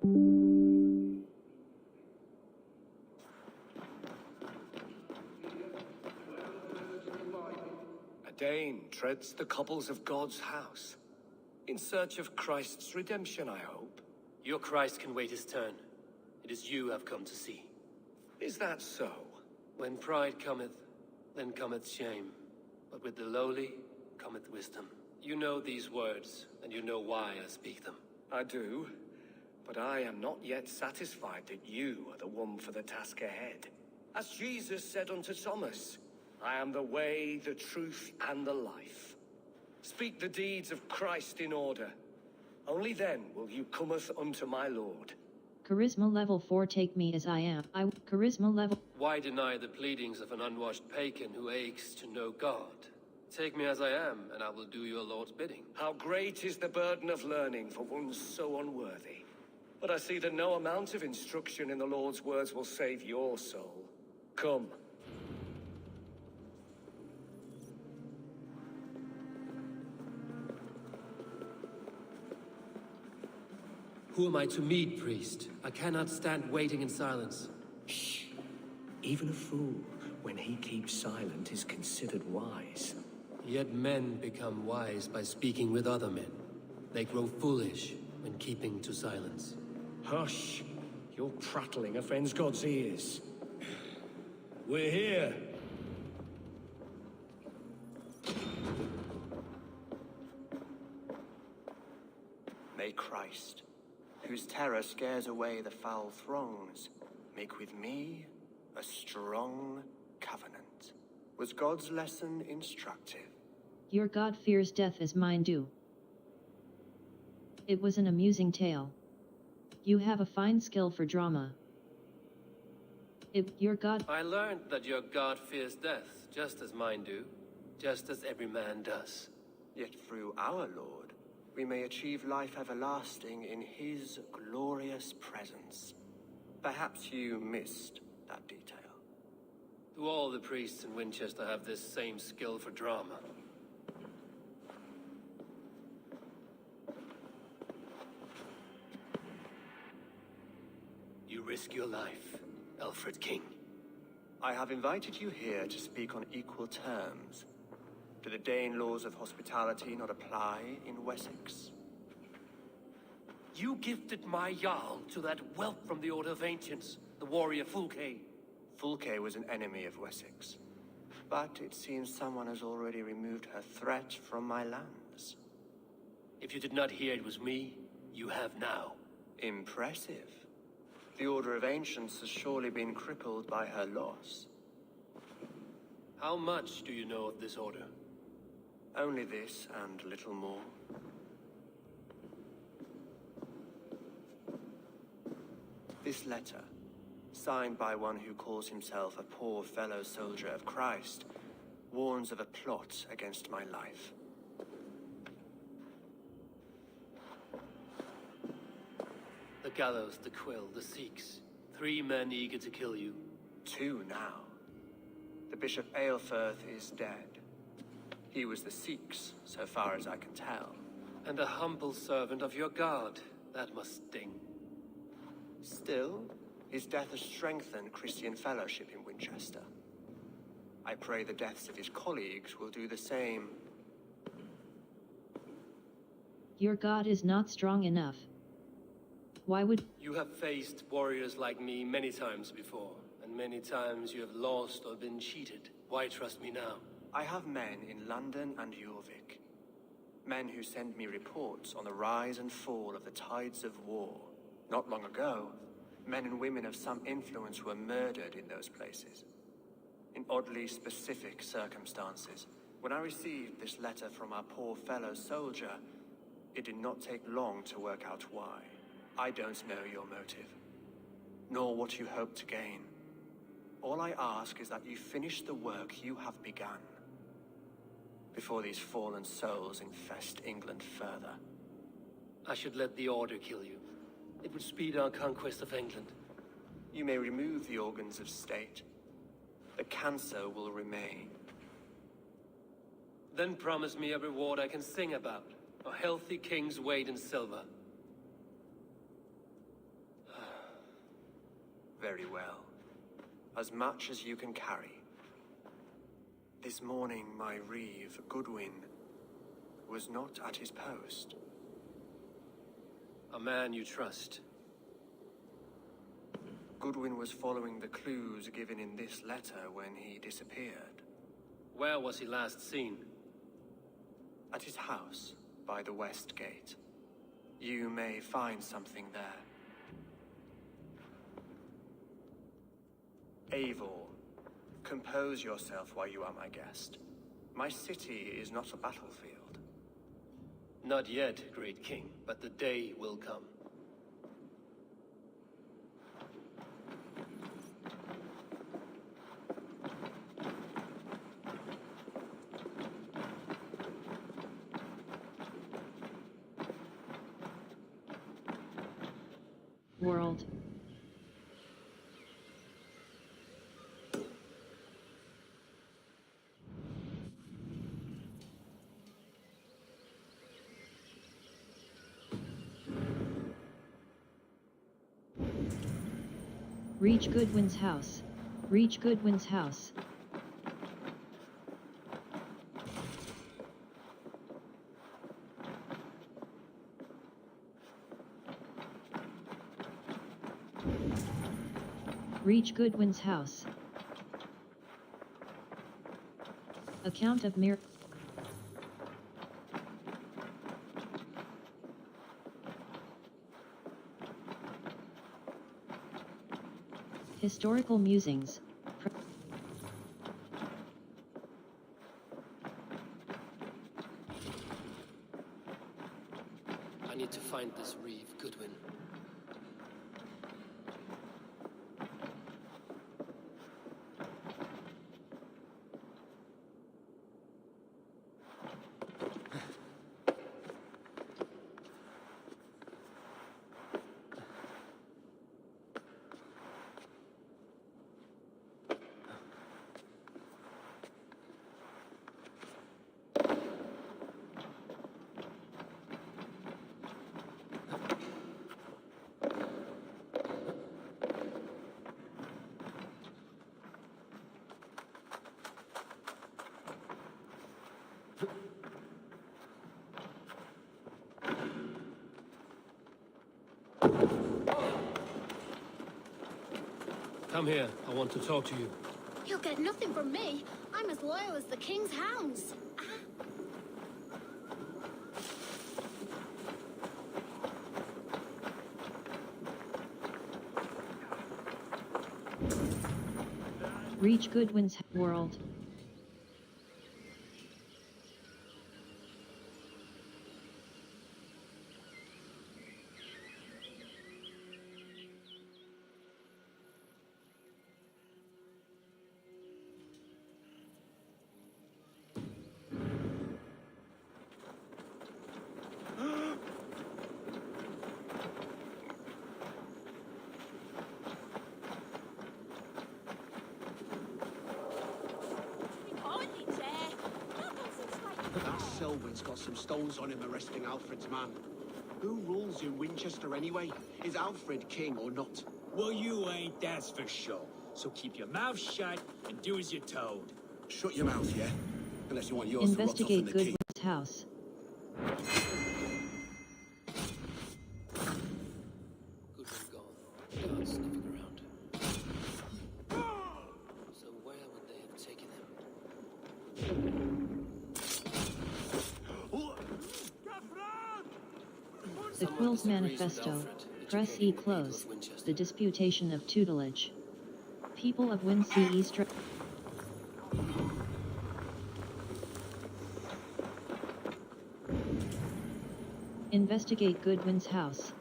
A Dane treads the cobbles of God's house. In search of Christ's redemption, I hope. Your Christ can wait his turn. It is you I've come to see. Is that so? When pride cometh, then cometh shame. But with the lowly cometh wisdom. You know these words, and you know why I speak them. I do, but I am not yet satisfied that you are the one for the task ahead. As Jesus said unto Thomas, I am the way, the truth, and the life. Speak the deeds of Christ in order. Only then will you cometh unto my Lord. Charisma level 4, take me as I am. Charisma level... Why deny the pleadings of an unwashed pagan who aches to know God? Take me as I am, and I will do your Lord's bidding. How great is the burden of learning for one so unworthy. But I see that no amount of instruction in the Lord's words will save your soul. Come. Who am I to meet, priest? I cannot stand waiting in silence. Shh. Even a fool, when he keeps silent, is considered wise. Yet men become wise by speaking with other men. They grow foolish when keeping to silence. Hush! Your prattling offends God's ears. We're here! May Christ, whose terror scares away the foul throngs, make with me a strong covenant. Was God's lesson instructive? Your God fears death as mine do. It was an amusing tale. You have a fine skill for drama. Your God... I learned that your God fears death, just as mine do, just as every man does. Yet through our Lord, we may achieve life everlasting in his glorious presence. Perhaps you missed that detail. Do all the priests in Winchester have this same skill for drama? You risk your life, Alfred King. I have invited you here to speak on equal terms. Do the Dane laws of hospitality not apply in Wessex? You gifted my Jarl to that whelp from the Order of Ancients, the warrior Fulke. Fulke was an enemy of Wessex. But it seems someone has already removed her threat from my lands. If you did not hear it was me, you have now. Impressive. The Order of Ancients has surely been crippled by her loss. How much do you know of this order? Only this and little more. This letter, signed by one who calls himself a poor fellow soldier of Christ, warns of a plot against my life. The gallows, the quill, the Sikhs. 3 men eager to kill you. 2 now. The Bishop Aelfirth is dead. He was the Sikhs, so far as I can tell. And a humble servant of your God. That must sting. Still, his death has strengthened Christian fellowship in Winchester. I pray the deaths of his colleagues will do the same. Your God is not strong enough. Why would... You have faced warriors like me many times before, and many times you have lost or been cheated. Why trust me now? I have men in London and Jorvik. Men who send me reports on the rise and fall of the tides of war. Not long ago, men and women of some influence were murdered in those places. In oddly specific circumstances. When I received this letter from our poor fellow soldier, it did not take long to work out why. I don't know your motive, nor what you hope to gain. All I ask is that you finish the work you have begun, before these fallen souls infest England further. I should let the Order kill you. It would speed our conquest of England. You may remove the organs of state. The cancer will remain. Then promise me a reward I can sing about. A healthy king's weight in silver. Very well. As much as you can carry. This morning, my reeve, Goodwin, was not at his post. A man you trust. Goodwin was following the clues given in this letter when he disappeared. Where was he last seen? At his house, by the west gate. You may find something there. Eivor, compose yourself while you are my guest. My city is not a battlefield. Not yet, great king, but the day will come. World. Reach Goodwin's house. Reach Goodwin's house. Reach Goodwin's house. Account of Mir. Historical musings. I need to find this reeve, Goodwin. Come here, I want to talk to you. You'll get nothing from me. I'm as loyal as the king's hounds. Reach Goodwin's world. That Selwyn's got some stones on him arresting Alfred's man. Who rules in Winchester anyway? Is Alfred king or not? Well, you ain't, that's for sure. So keep your mouth shut and do as you're told. Shut your mouth, yeah? Unless you want yours to rot off in Investigate the Goodwin's keep. house. Goodwin gone. Guards sniffing around. So where would they have taken him? The Quill's Manifesto. Press E close. The Disputation of Tutelage. People of Wincestre. Investigate Goodwin's house.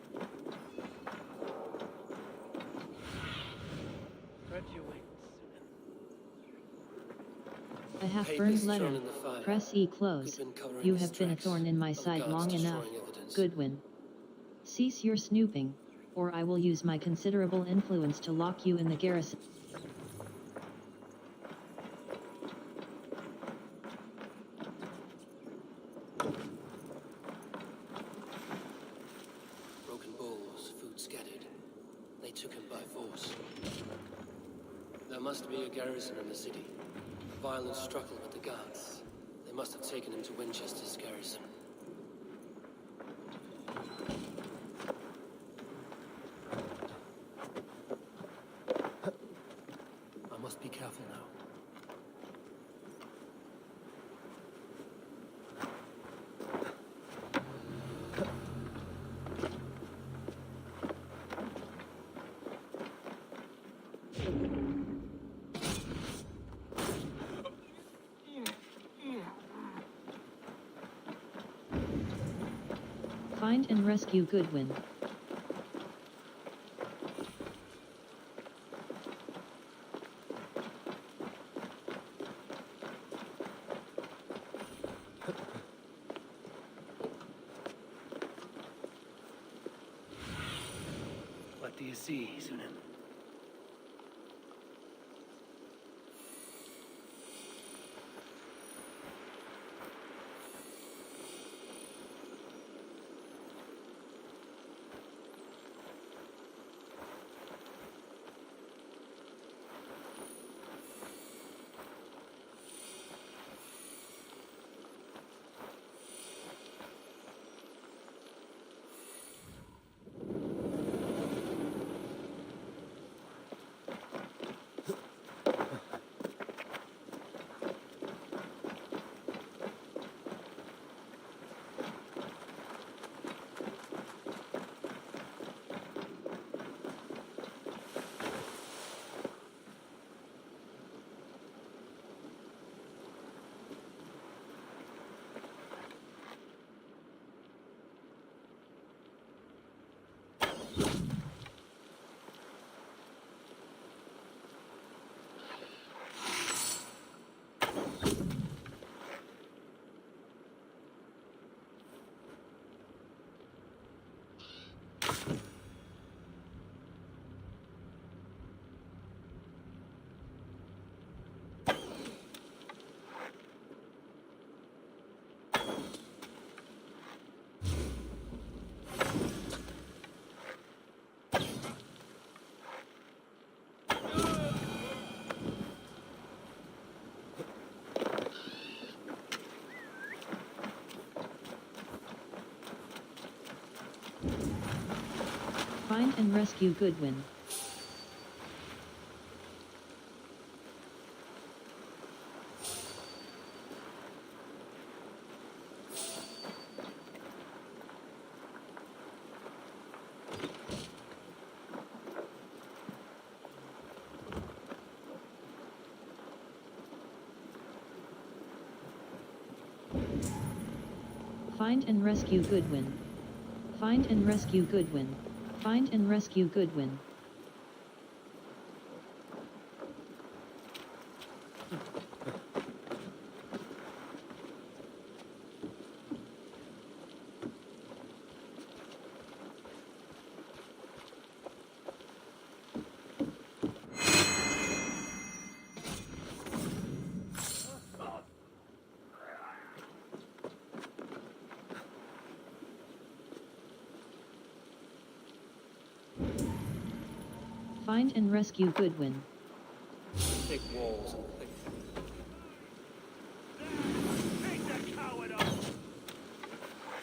A half-burned letter. Press E close. You have been a thorn in my side long enough, Goodwin. Cease your snooping, or I will use my considerable influence to lock you in the garrison. Broken bowls, food scattered. They took him by force. There must be a garrison in the city. Violent struggle with the guards. They must have taken him to Winchester's garrison. I must be careful now. Find and rescue Goodwin. What do you see, Sunan? Find and rescue Goodwin. Find and rescue Goodwin. Find and rescue Goodwin. Find and rescue Goodwin. Find and rescue Goodwin. Thick walls and thick... Take that coward up!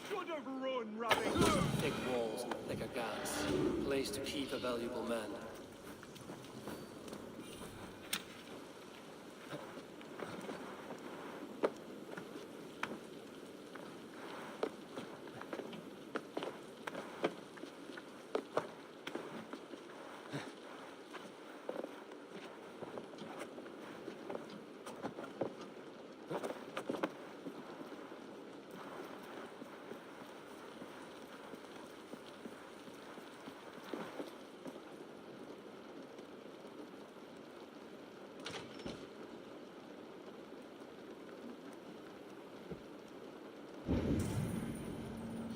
Should have run, rabbit! Thick walls and thicker guards. Place to keep a valuable man.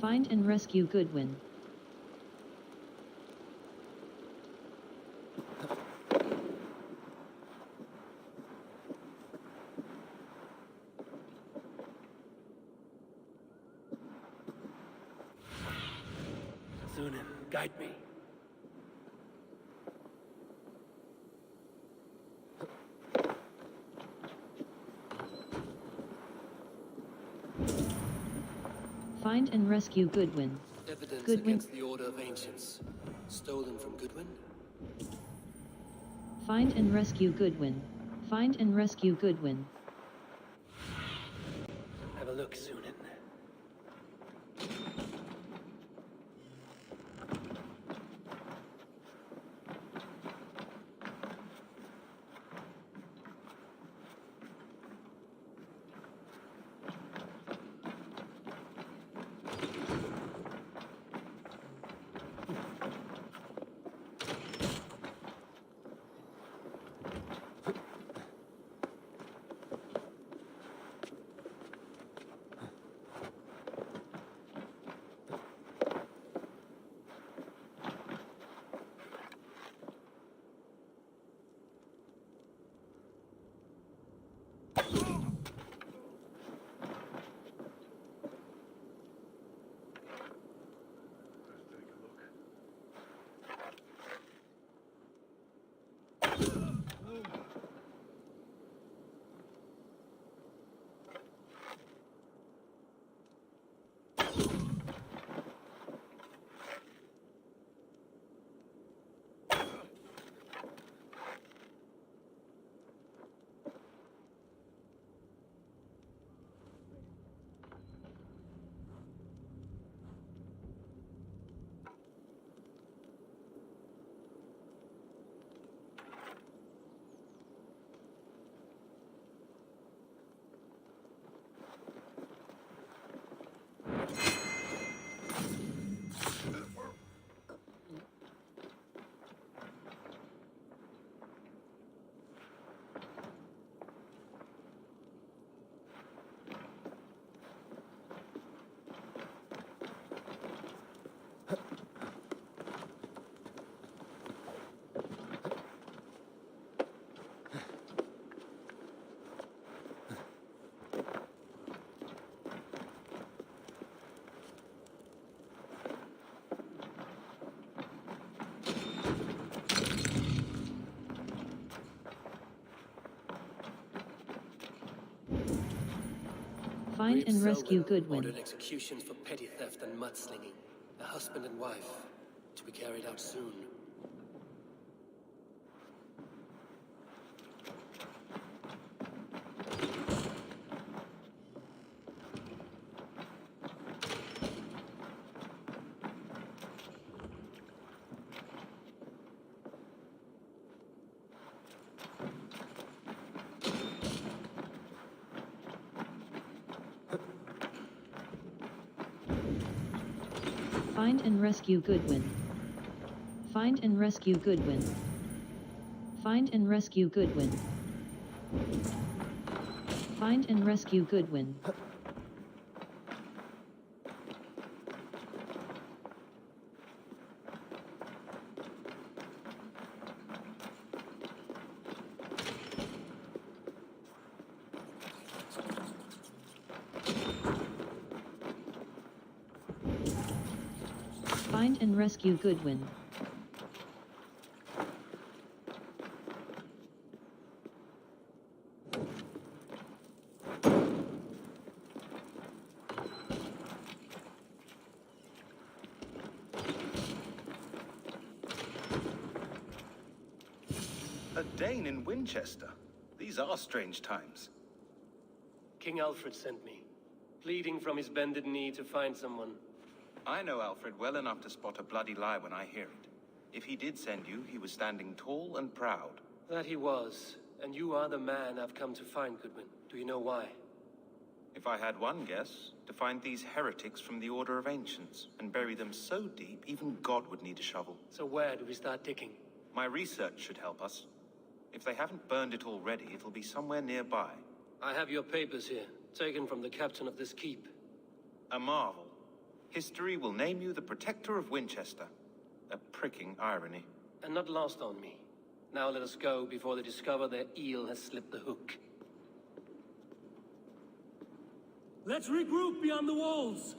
Find and rescue Goodwin. Sunan, guide me. Find and rescue Goodwin. Evidence Goodwin. against the Order of Ancients. Stolen from Goodwin? Find and rescue Goodwin. Find and rescue Goodwin. Have a look, Sunan. Find and rescue Goodwin. Ordered executions for petty theft and mudslinging. A husband and wife, to be carried out soon. Find and rescue Goodwin. Find and rescue Goodwin. Find and rescue Goodwin. Find and rescue Goodwin. Find and rescue Goodwin. A Dane in Wincestre. These are strange times. King Alfred sent me, pleading from his bended knee to find someone. I know Alfred well enough to spot a bloody lie when I hear it. If he did send you, he was standing tall and proud. That he was, and you are the man I've come to find, Goodwin. Do you know why? If I had one guess, to find these heretics from the Order of Ancients, and bury them so deep, even God would need a shovel. So where do we start digging? My research should help us. If they haven't burned it already, it'll be somewhere nearby. I have your papers here, taken from the captain of this keep. A marvel. History will name you the Protector of Wincestre. A pricking irony. And not lost on me. Now let us go before they discover their eel has slipped the hook. Let's regroup beyond the walls!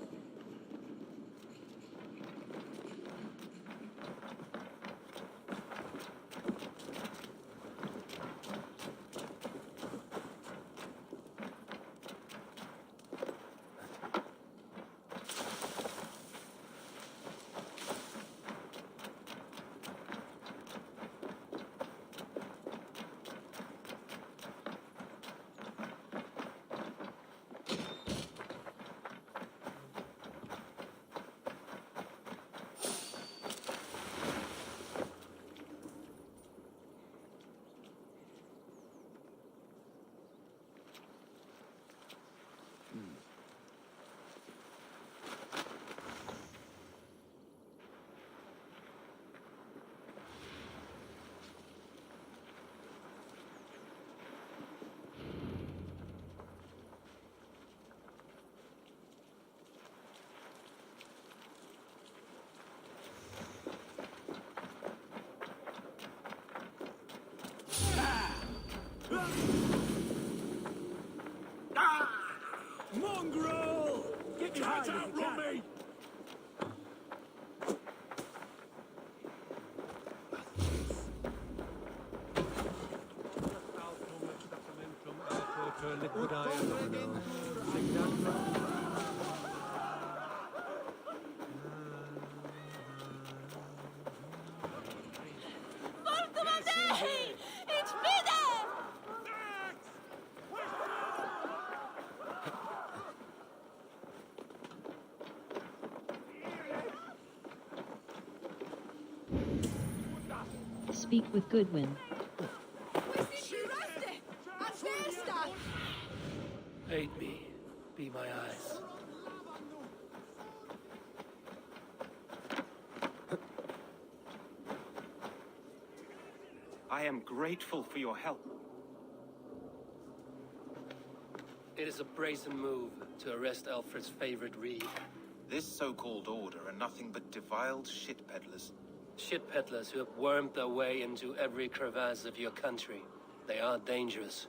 Mongrel! Get your hat out, Robbie! Ich bitte! Speak with Goodwin. Aid me. Be my eyes. I am grateful for your help. It is a brazen move to arrest Alfred's favorite reeve. This so-called order are nothing but defiled shit peddlers. Shit peddlers who have wormed their way into every crevasse of your country. They are dangerous.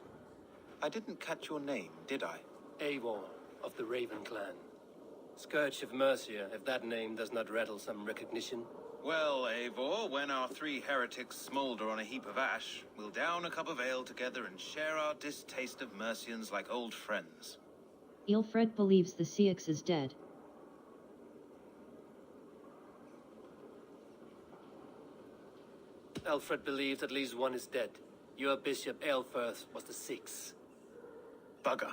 I didn't catch your name, did I? Eivor of the Raven Clan. Scourge of Mercia, if that name does not rattle some recognition. Well, Eivor, when our three heretics smolder on a heap of ash, we'll down a cup of ale together and share our distaste of Mercians like old friends. Ilfred believes the Ceux is dead. Alfred believes at least one is dead. Your Bishop Aelfirth was the sixth. Bugger.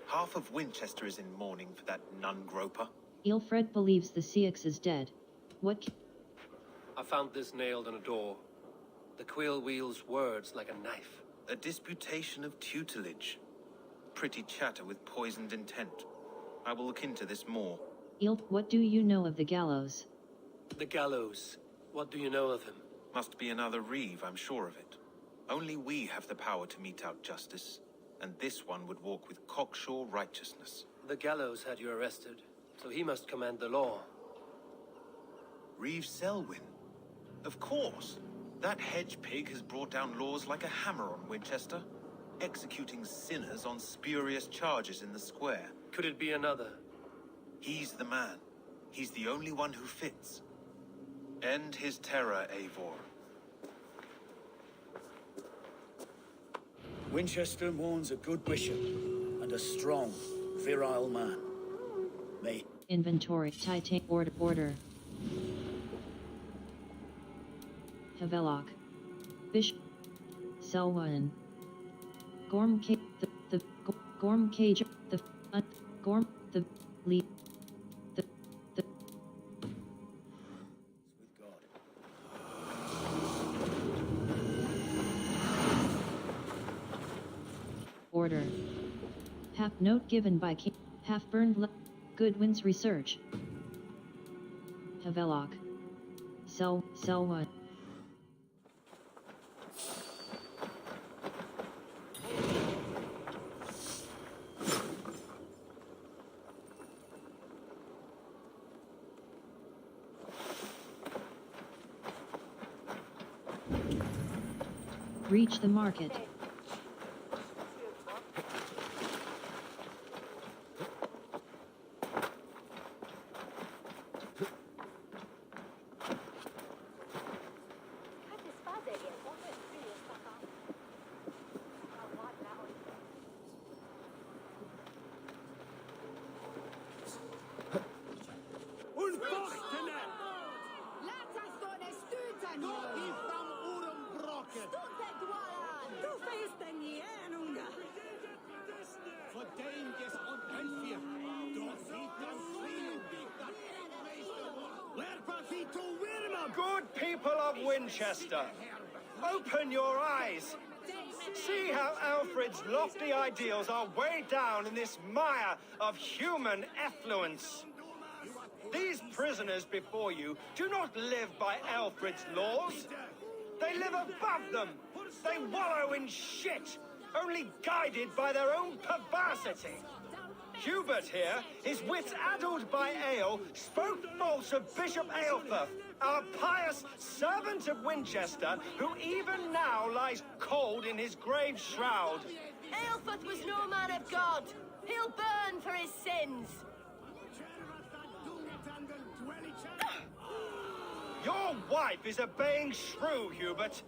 Half of Winchester is in mourning for that nun-groper. Ilfred believes the Ceux is dead. What I found this nailed on a door. The quill wields words like a knife. A disputation of tutelage. Pretty chatter with poisoned intent. I will look into this more. What do you know of the gallows? The gallows. What do you know of him? Must be another reeve, I'm sure of it. Only we have the power to mete out justice, and this one would walk with cocksure righteousness. The gallows had you arrested, so he must command the law. Reeve Selwyn? Of course. That hedge pig has brought down laws like a hammer on Winchester, executing sinners on spurious charges in the square. Could it be another? He's the man. He's the only one who fits. End his terror, Eivor. Winchester mourns a good bishop and a strong, virile man. May Inventory. Titan. Order. Havelock. Bishop. Selwyn. Gorm Cage. The Gorm Cage. The Gorm. The lead. The with God. Order. Half note given by King. Half burned. Goodwin's research. Havelock. Selwyn. Reach the market. Good people of Winchester, open your eyes. See how Alfred's lofty ideals are weighed down in this mire of human effluence. These prisoners before you do not live by Alfred's laws. They live above them. They wallow in shit, only guided by their own perversity. Hubert here, his wits addled by ale, spoke false of Bishop Aelfirth, our pious servant of Winchester, who even now lies cold in his grave shroud. Aelfirth was no man of God. He'll burn for his Your wife is a baying shrew, Hubert.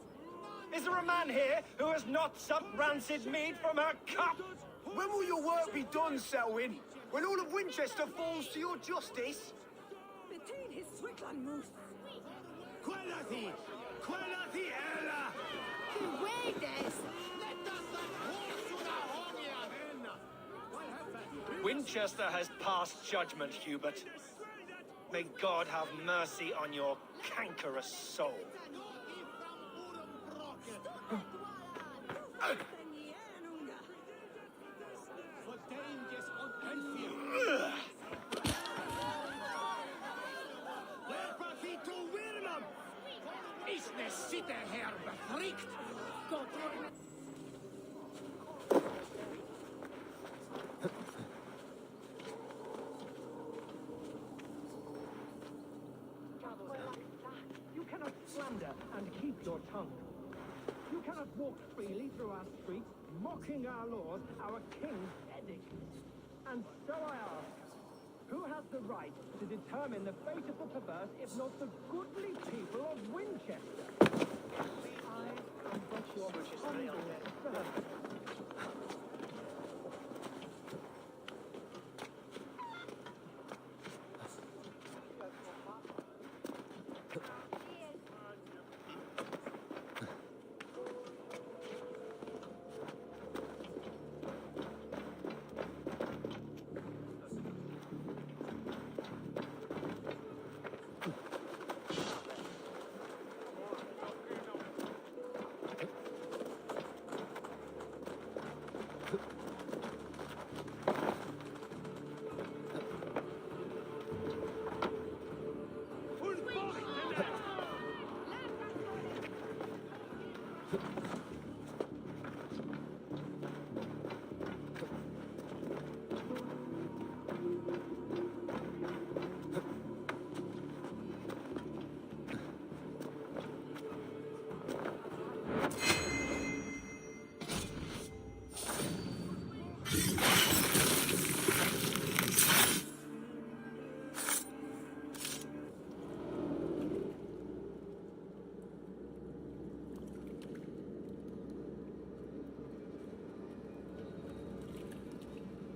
Is there a man here who has not supped rancid mead from her cup? When will your work be done, Selwyn? When all of Winchester falls to your justice? Between his Swickland moose. Quellati! Quellati, Ella! Wait, Winchester has passed judgment, Hubert. May God have mercy on your cankerous soul. You cannot slander and keep your tongue. You cannot walk freely through our streets, mocking our laws, our king's edict. And so I ask, who has the right to determine the fate of the perverse, if not the goodly people of Winchester? I am but your humble servant.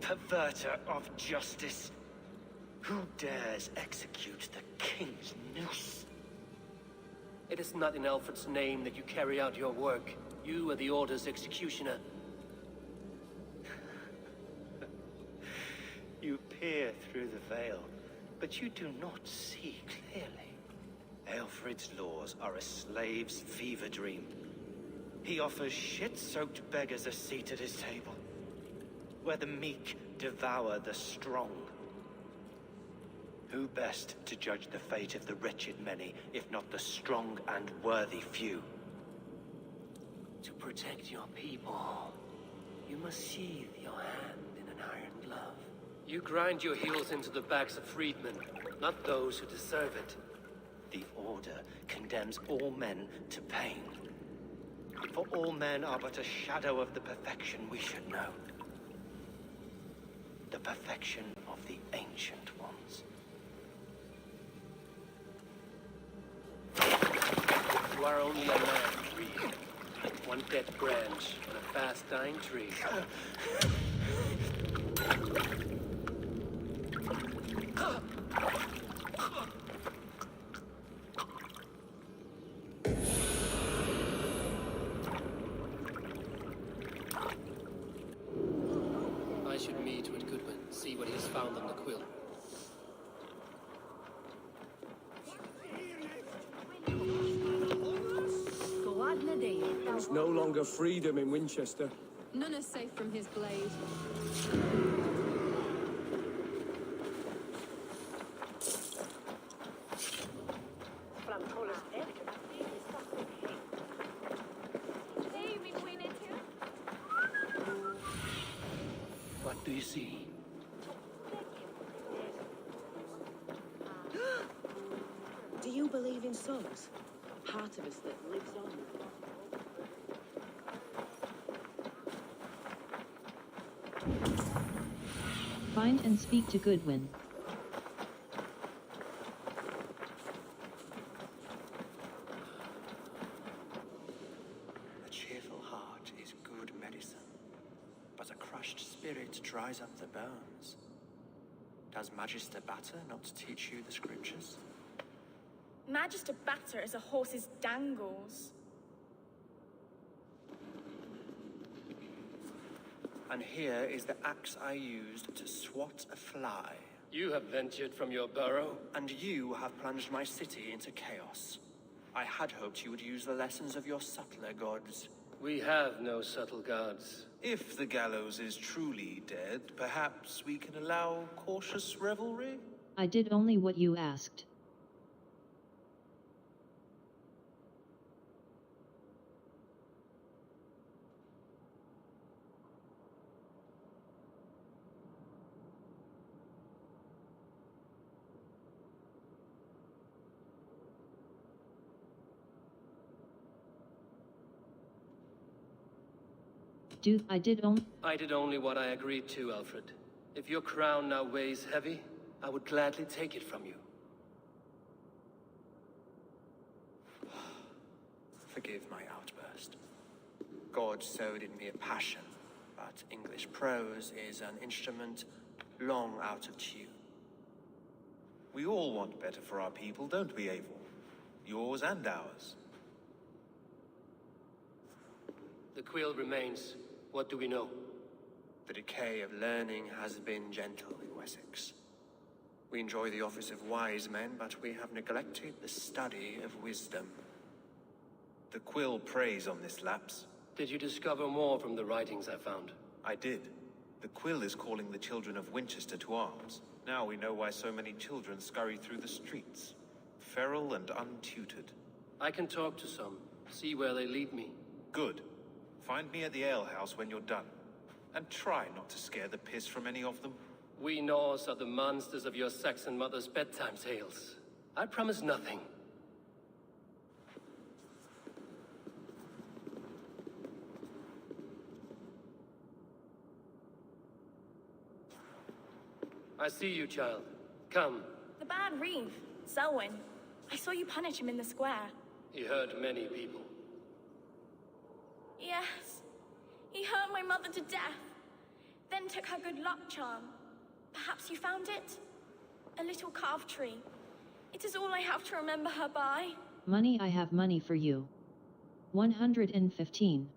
Perverter of justice. Who dares execute the king's noose? It is not in Alfred's name that you carry out your work. You are the Order's executioner. You peer through the veil, but you do not see clearly. Alfred's laws are a slave's fever dream. He offers shit-soaked beggars a seat at his table, where the meek devour the strong. Who best to judge the fate of the wretched many, if not the strong and worthy few? To protect your people, you must sheathe your hand in an iron glove. You grind your heels into the backs of freedmen, not those who deserve it. The Order condemns all men to pain. For all men are but a shadow of the perfection we should know. The perfection of the Ancient Ones. You are only a man, Creed. One dead branch on a fast-dying tree. I should meet with Goodwin, see what he has found on the quill. There's no longer freedom in Winchester. None is safe from his blade. What do you see? Do you believe in souls? Part of us that lives on. Find and speak to Goodwin. Does Magister Batter not teach you the scriptures? Magister Batter is a horse's dangles. And here is the axe I used to swat a fly. You have ventured from your burrow. And you have plunged my city into chaos. I had hoped you would use the lessons of your subtler gods. We have no subtle gods. If the gallows is truly dead, perhaps we can allow cautious revelry? I did only what you asked. I did only what I agreed to, Alfred. If your crown now weighs heavy, I would gladly take it from you. Forgive my outburst. God sowed in me a passion, but English prose is an instrument long out of tune. We all want better for our people, don't we, Eivor? Yours and ours. The quill remains. What do we know? The decay of learning has been gentle in Wessex. We enjoy the office of wise men, but we have neglected the study of wisdom. The quill preys on this lapse. Did you discover more from the writings I found? I did. The quill is calling the children of Wincestre to arms. Now we know why so many children scurry through the streets. Feral and untutored. I can talk to some, see where they lead me. Good. Find me at the alehouse when you're done. And try not to scare the piss from any of them. We Norse are the monsters of your Saxon mother's bedtime tales. I promise nothing. I see you, child. Come. The bad Reeve, Selwyn. I saw you punish him in the square. He hurt many people. Yes. He hurt my mother to death. Then took her good luck charm. Perhaps you found it? A little carved tree. It is all I have to remember her by. Money, I have money for you. 115.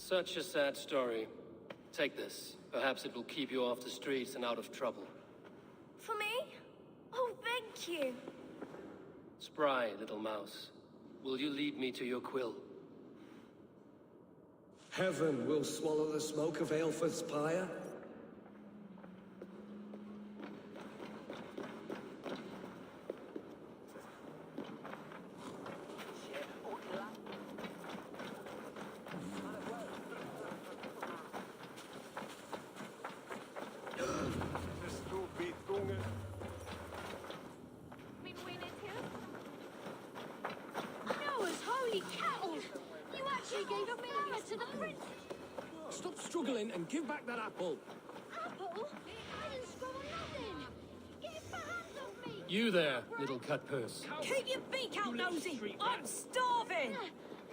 Such a sad story. Take this. Perhaps it will keep you off the streets and out of trouble. For me? Oh, thank you. Spry, little mouse. Will you lead me to your quill? Heaven will swallow the smoke of Aelfred's pyre. Noah's holy cattle! You actually gave a flower to the prince! Stop struggling and give back that apple. Apple? I didn't scroll nothing! Get your hands off me! You there, little cutpurse. Keep your beak out, nosy! I'm starving!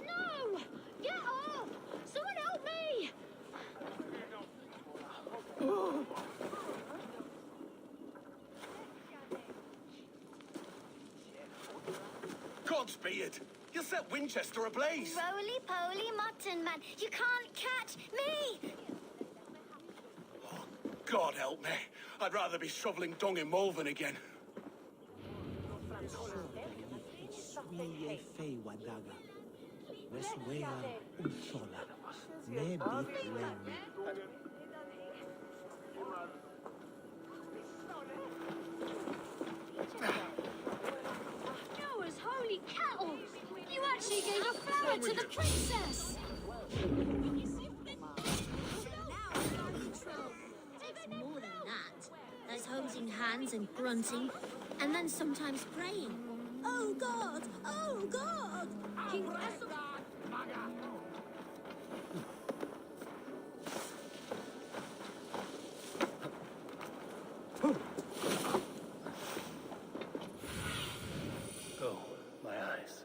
No! Get off! Someone help me! God's be it! You set Winchester ablaze! Roly-poly mutton man, you can't catch me! God help me. I'd rather be shoveling dung in Malvern again. Noah's holy cattle! You actually gave a flower to the princess! It's more than that. There's holding hands and grunting, and then sometimes praying. Oh God! Oh God! King Oh, my eyes.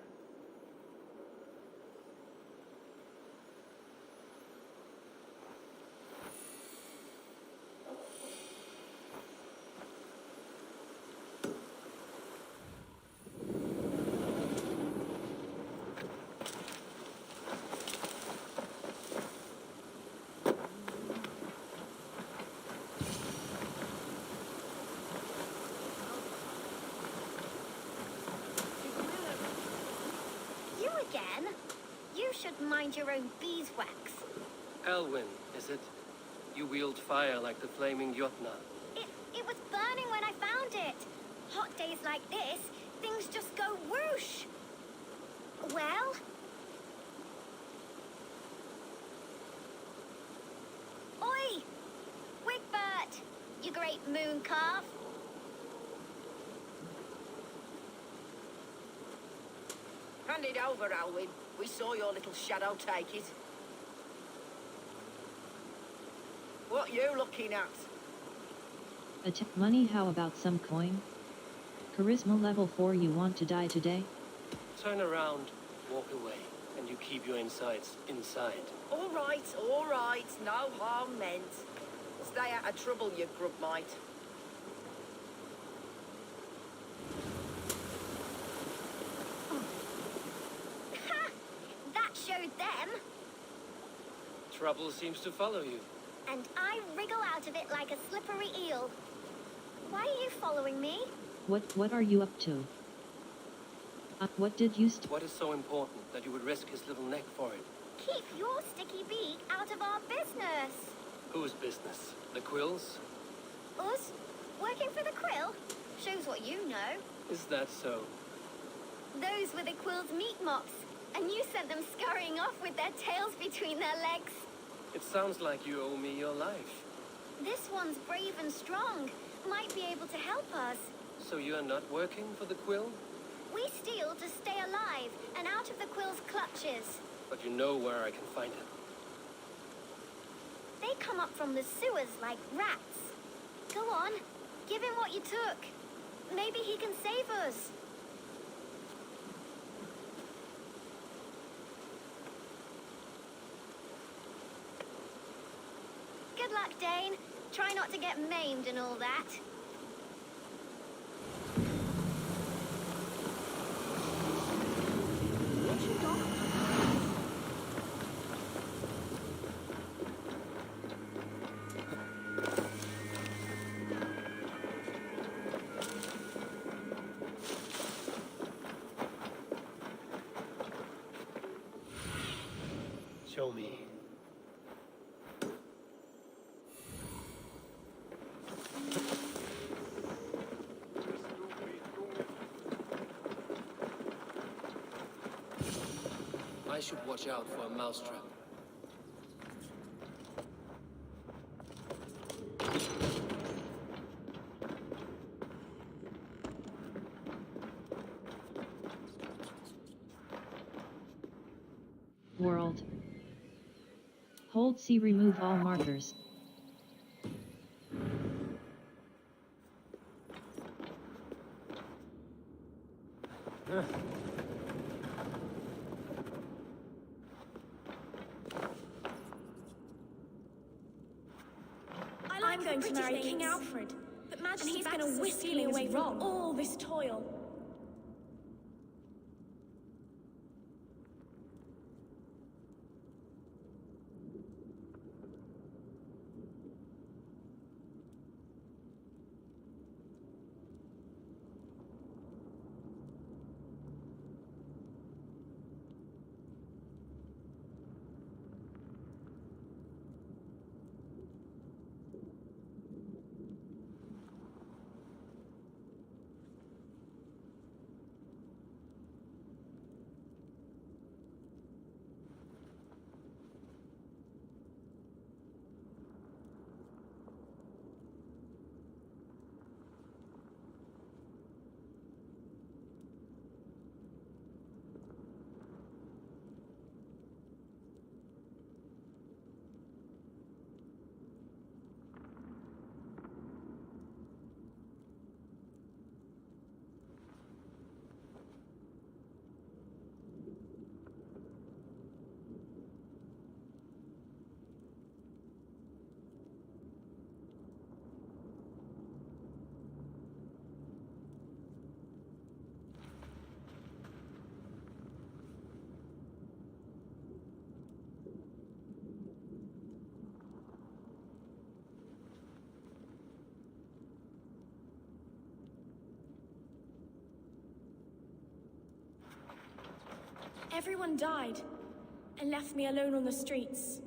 You again? You should mind your own beeswax. Elwyn, is it? You wield fire like the flaming Jotna. It was burning when I found it. Hot days like this, things just go whoosh. Well? Oi! Wigbert! You great moon calf! Hand it over, Alwyn. We saw your little shadow take it. What you looking at? Money, how about some coin? Charisma level 4, you want to die today? Turn around, walk away, and you keep your insides inside. All right, no harm meant. Stay out of trouble, you grub mite. Ha! That showed them. Trouble seems to follow you. And I wriggle out of it like a slippery eel. Why are you following me? What are you up to? What did you What is so important that you would risk his little neck for it? Keep your sticky beak out of our business. Whose business? The Quills? Us? Working for the Quill? Shows what you know. Is that so? Those were the Quill's meat mops, and you sent them scurrying off with their tails between their legs. It sounds like you owe me your life. This one's brave and strong. Might be able to help us. So you are not working for the Quill? We steal to stay alive and out of the Quill's clutches. But you know where I can find him. They come up from the sewers like rats. Go on, give him what you took. Maybe he can save us. Good luck, Dane. Try not to get maimed and all that. Show me. I should watch out for a mousetrap. World. Hold C, remove all markers. I'm going to marry King Alfred, but Majesty, and he's going to whisk me away from all this toil. Everyone died and left me alone on the streets.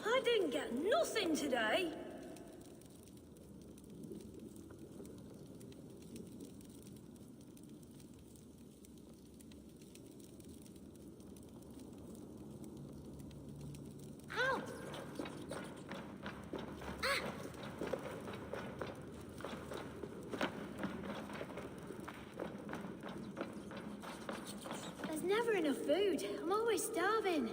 I didn't get nothing today. Help! There's never enough food. I'm always starving.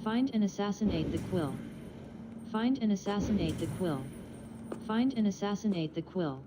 Find and assassinate the quill. Find and assassinate the quill. Find and assassinate the quill.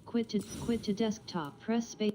Quit to desktop. Press space.